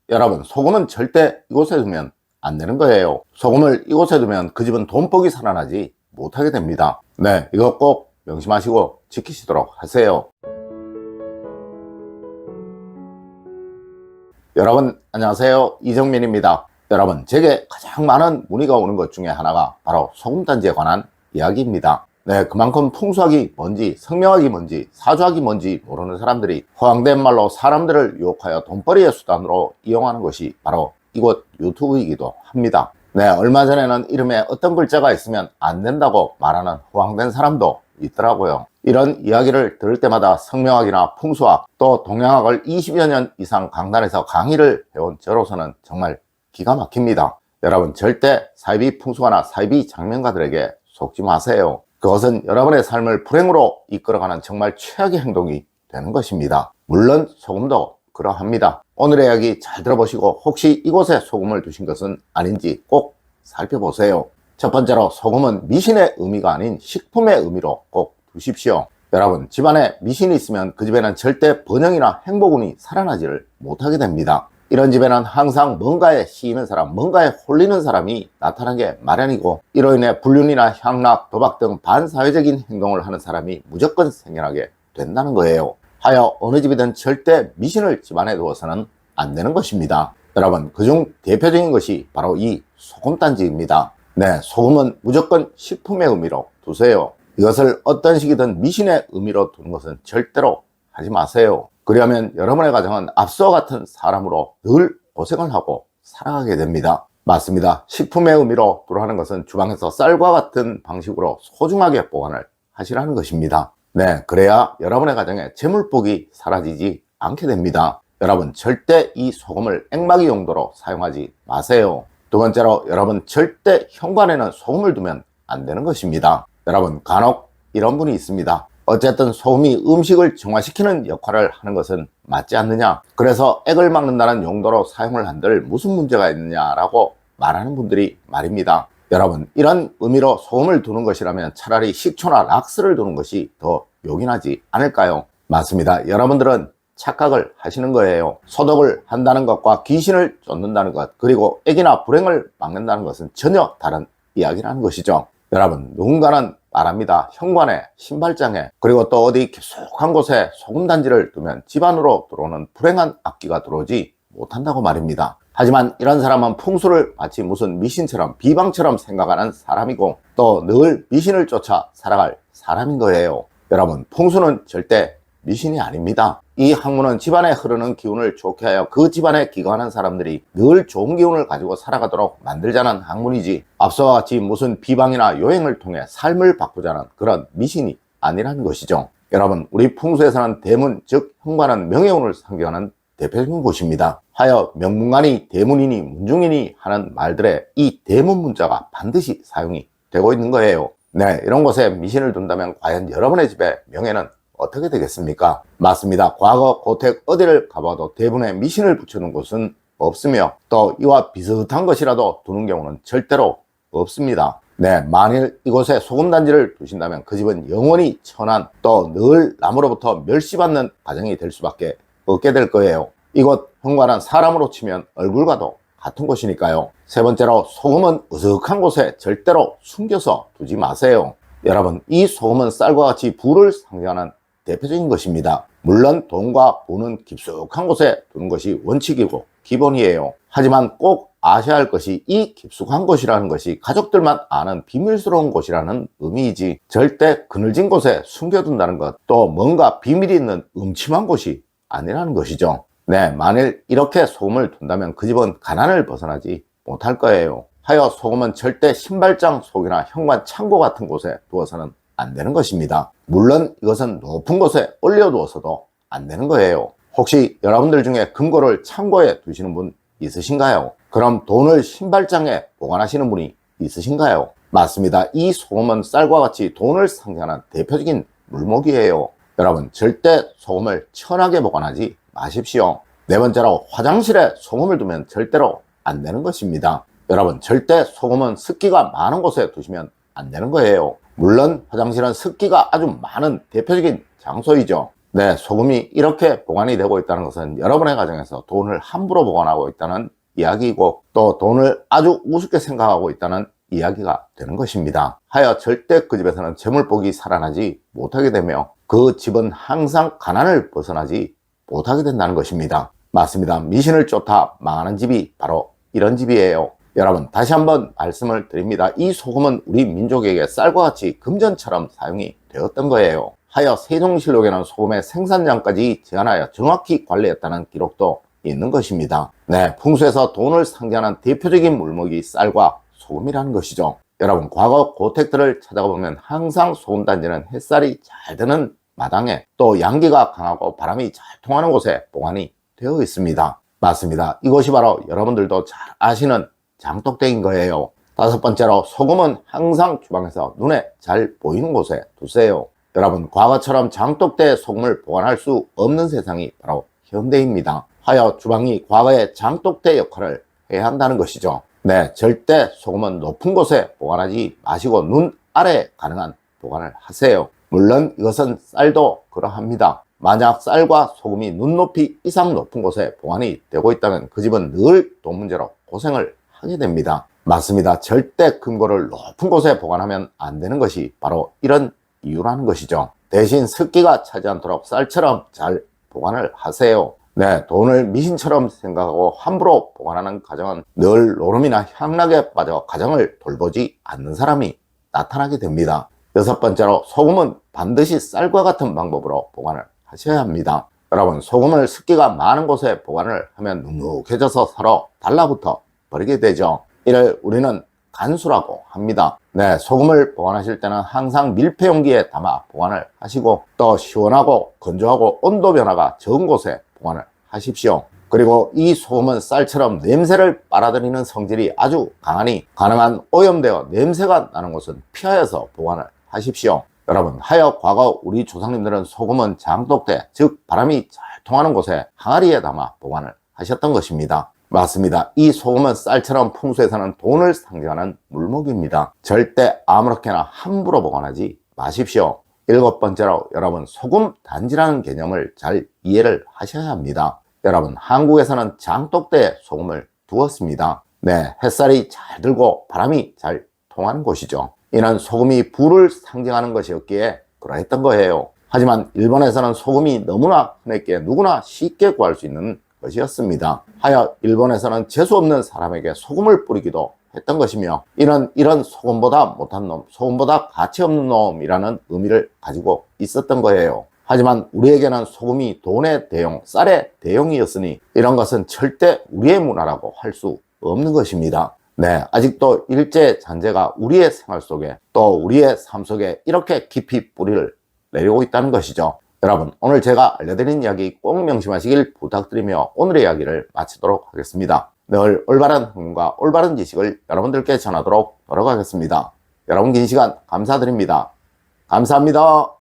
여러분, 소금은 절대 이곳에 두면 안 되는 거예요. 소금을 이곳에 두면 그 집은 돈복이 살아나지 못하게 됩니다. 네, 이거 꼭 명심하시고 지키시도록 하세요. 여러분 안녕하세요, 이정민입니다. 여러분, 제게 가장 많은 문의가 오는 것 중에 하나가 바로 소금단지에 관한 이야기입니다. 네, 그만큼 풍수학이 뭔지, 성명학이 뭔지, 사주학이 뭔지 모르는 사람들이 허황된 말로 사람들을 유혹하여 돈벌이의 수단으로 이용하는 것이 바로 이곳 유튜브이기도 합니다. 네, 얼마 전에는 이름에 어떤 글자가 있으면 안 된다고 말하는 허황된 사람도 있더라고요. 이런 이야기를 들을 때마다 성명학이나 풍수학, 또 동양학을 20여 년 이상 강단에서 강의를 해온 저로서는 정말 기가 막힙니다. 여러분, 절대 사이비 풍수가나 사이비 장명가들에게 속지 마세요. 그것은 여러분의 삶을 불행으로 이끌어가는 정말 최악의 행동이 되는 것입니다. 물론 소금도 그러합니다. 오늘의 이야기 잘 들어보시고 혹시 이곳에 소금을 두신 것은 아닌지 꼭 살펴보세요. 첫 번째로, 소금은 미신의 의미가 아닌 식품의 의미로 꼭 두십시오. 여러분, 집안에 미신이 있으면 그 집에는 절대 번영이나 행복운이 살아나지를 못하게 됩니다. 이런 집에는 항상 뭔가에 씌이는 사람, 뭔가에 홀리는 사람이 나타나게 마련이고, 이로 인해 불륜이나 향락, 도박 등 반사회적인 행동을 하는 사람이 무조건 생겨나게 된다는 거예요. 하여 어느 집이든 절대 미신을 집안에 두어서는 안 되는 것입니다. 여러분, 그중 대표적인 것이 바로 이 소금단지입니다. 네, 소금은 무조건 식품의 의미로 두세요. 이것을 어떤 식이든 미신의 의미로 두는 것은 절대로 하지 마세요. 그러면 여러분의 가정은 앞서와 같은 사람으로 늘 고생을 하고 살아가게 됩니다. 맞습니다. 식품의 의미로 두라는 것은 주방에서 쌀과 같은 방식으로 소중하게 보관을 하시라는 것입니다. 네, 그래야 여러분의 가정에 재물복이 사라지지 않게 됩니다. 여러분, 절대 이 소금을 앵마기 용도로 사용하지 마세요. 두 번째로, 여러분 절대 현관에는 소금을 두면 안 되는 것입니다. 여러분, 간혹 이런 분이 있습니다. 어쨌든 소금이 음식을 정화시키는 역할을 하는 것은 맞지 않느냐, 그래서 액을 막는다는 용도로 사용을 한들 무슨 문제가 있느냐라고 말하는 분들이 말입니다. 여러분, 이런 의미로 소금을 두는 것이라면 차라리 식초나 락스를 두는 것이 더 요긴하지 않을까요? 맞습니다. 여러분들은 착각을 하시는 거예요. 소독을 한다는 것과 귀신을 쫓는다는 것, 그리고 액이나 불행을 막는다는 것은 전혀 다른 이야기라는 것이죠. 여러분, 누군가는 말합니다. 현관에, 신발장에, 그리고 또 어디 깊숙한 곳에 소금단지를 두면 집안으로 들어오는 불행한 악기가 들어오지 못한다고 말입니다. 하지만 이런 사람은 풍수를 마치 무슨 미신처럼, 비방처럼 생각하는 사람이고, 또 늘 미신을 쫓아 살아갈 사람인 거예요. 여러분, 풍수는 절대 미신이 아닙니다. 이 학문은 집안에 흐르는 기운을 좋게 하여 그 집안에 기거하는 사람들이 늘 좋은 기운을 가지고 살아가도록 만들자는 학문이지, 앞서와 같이 무슨 비방이나 요행을 통해 삶을 바꾸자는 그런 미신이 아니라는 것이죠. 여러분, 우리 풍수에서는 대문, 즉 현관은 명예운을 상징하는 대표적인 곳입니다. 하여 명문관이 대문이니 문중이니 하는 말들에 이 대문 문자가 반드시 사용이 되고 있는 거예요. 네, 이런 곳에 미신을 둔다면 과연 여러분의 집의 명예는 어떻게 되겠습니까? 맞습니다. 과거 고택 어디를 가봐도 대부분에 미신을 붙여놓은 곳은 없으며, 또 이와 비슷한 것이라도 두는 경우는 절대로 없습니다. 네, 만일 이곳에 소금단지를 두신다면 그 집은 영원히 천한, 또 늘 남으로부터 멸시받는 가정이 될 수밖에 없게 될 거예요. 이곳 현관은 사람으로 치면 얼굴과도 같은 곳이니까요. 세 번째로, 소금은 으슥한 곳에 절대로 숨겨서 두지 마세요. 여러분, 이 소금은 쌀과 같이 부를 상징하는 대표적인 것입니다. 물론 돈과 부는 깊숙한 곳에 두는 것이 원칙이고 기본이에요. 하지만 꼭 아셔야 할 것이, 이 깊숙한 곳이라는 것이 가족들만 아는 비밀스러운 곳이라는 의미이지, 절대 그늘진 곳에 숨겨둔다는 것, 또 뭔가 비밀이 있는 음침한 곳이 아니라는 것이죠. 네, 만일 이렇게 소금을 둔다면 그 집은 가난을 벗어나지 못할 거예요. 하여 소금은 절대 신발장 속이나 현관 창고 같은 곳에 두어서는 안 되는 것입니다. 물론 이것은 높은 곳에 올려두어서도 안 되는 거예요. 혹시 여러분들 중에 금고를 창고에 두시는 분 있으신가요? 그럼 돈을 신발장에 보관하시는 분이 있으신가요? 맞습니다. 이 소금은 쌀과 같이 돈을 상징하는 대표적인 물목이에요. 여러분, 절대 소금을 천하게 보관하지 마십시오. 네 번째로, 화장실에 소금을 두면 절대로 안 되는 것입니다. 여러분, 절대 소금은 습기가 많은 곳에 두시면 안 되는 거예요. 물론 화장실은 습기가 아주 많은 대표적인 장소이죠. 네, 소금이 이렇게 보관이 되고 있다는 것은 여러분의 가정에서 돈을 함부로 보관하고 있다는 이야기이고, 또 돈을 아주 우습게 생각하고 있다는 이야기가 되는 것입니다. 하여 절대 그 집에서는 재물복이 살아나지 못하게 되며 그 집은 항상 가난을 벗어나지 못하게 된다는 것입니다. 맞습니다. 미신을 쫓아 망하는 집이 바로 이런 집이에요. 여러분, 다시 한번 말씀을 드립니다. 이 소금은 우리 민족에게 쌀과 같이 금전처럼 사용이 되었던 거예요. 하여 세종실록에는 소금의 생산량까지 제한하여 정확히 관리했다는 기록도 있는 것입니다. 네, 풍수에서 돈을 상징하는 대표적인 물목이 쌀과 소금이라는 것이죠. 여러분, 과거 고택들을 찾아가 보면 항상 소금단지는 햇살이 잘 드는 마당에, 또 양기가 강하고 바람이 잘 통하는 곳에 보관이 되어 있습니다. 맞습니다. 이것이 바로 여러분들도 잘 아시는 장독대인 거예요. 다섯 번째로, 소금은 항상 주방에서 눈에 잘 보이는 곳에 두세요. 여러분, 과거처럼 장독대에 소금을 보관할 수 없는 세상이 바로 현대입니다. 하여 주방이 과거의 장독대 역할을 해야 한다는 것이죠. 네, 절대 소금은 높은 곳에 보관하지 마시고 눈 아래 가능한 보관을 하세요. 물론 이것은 쌀도 그러합니다. 만약 쌀과 소금이 눈높이 이상 높은 곳에 보관이 되고 있다면 그 집은 늘 돈 문제로 고생을 하게 됩니다. 맞습니다. 절대 금고를 높은 곳에 보관하면 안 되는 것이 바로 이런 이유라는 것이죠. 대신 습기가 차지 않도록 쌀처럼 잘 보관을 하세요. 네, 돈을 미신처럼 생각하고 함부로 보관하는 가정은 늘 노름이나 향락에 빠져 가정을 돌보지 않는 사람이 나타나게 됩니다. 여섯 번째로, 소금은 반드시 쌀과 같은 방법으로 보관을 하셔야 합니다. 여러분, 소금을 습기가 많은 곳에 보관을 하면 눅눅해져서 서로 달라붙어 버리게 되죠. 이를 우리는 간수라고 합니다. 네, 소금을 보관하실 때는 항상 밀폐 용기에 담아 보관을 하시고, 또 시원하고 건조하고 온도 변화가 적은 곳에 보관을 하십시오. 그리고 이 소금은 쌀처럼 냄새를 빨아들이는 성질이 아주 강하니 가능한 오염되어 냄새가 나는 곳은 피하여서 보관을 하십시오. 여러분, 하여 과거 우리 조상님들은 소금은 장독대, 즉 바람이 잘 통하는 곳에 항아리에 담아 보관을 하셨던 것입니다. 맞습니다. 이 소금은 쌀처럼 풍수에서는 돈을 상징하는 물목입니다. 절대 아무렇게나 함부로 보관하지 마십시오. 일곱 번째로, 여러분, 소금 단지라는 개념을 잘 이해를 하셔야 합니다. 여러분, 한국에서는 장독대에 소금을 두었습니다. 네, 햇살이 잘 들고 바람이 잘 통하는 곳이죠. 이는 소금이 불을 상징하는 것이었기에 그러했던 거예요. 하지만 일본에서는 소금이 너무나 흔했기에 누구나 쉽게 구할 수 있는 것이었습니다. 하여 일본에서는 재수없는 사람에게 소금을 뿌리기도 했던 것이며, 이런 소금보다 못한 놈, 소금보다 가치 없는 놈이라는 의미를 가지고 있었던 거예요. 하지만 우리에게는 소금이 돈의 대용, 쌀의 대용이었으니 이런 것은 절대 우리의 문화라고 할 수 없는 것입니다. 네, 아직도 일제 잔재가 우리의 생활 속에, 또 우리의 삶 속에 이렇게 깊이 뿌리를 내리고 있다는 것이죠. 여러분, 오늘 제가 알려드린 이야기 꼭 명심하시길 부탁드리며 오늘의 이야기를 마치도록 하겠습니다. 늘 올바른 학문과 올바른 지식을 여러분들께 전하도록 노력하겠습니다. 여러분, 긴 시간 감사드립니다. 감사합니다.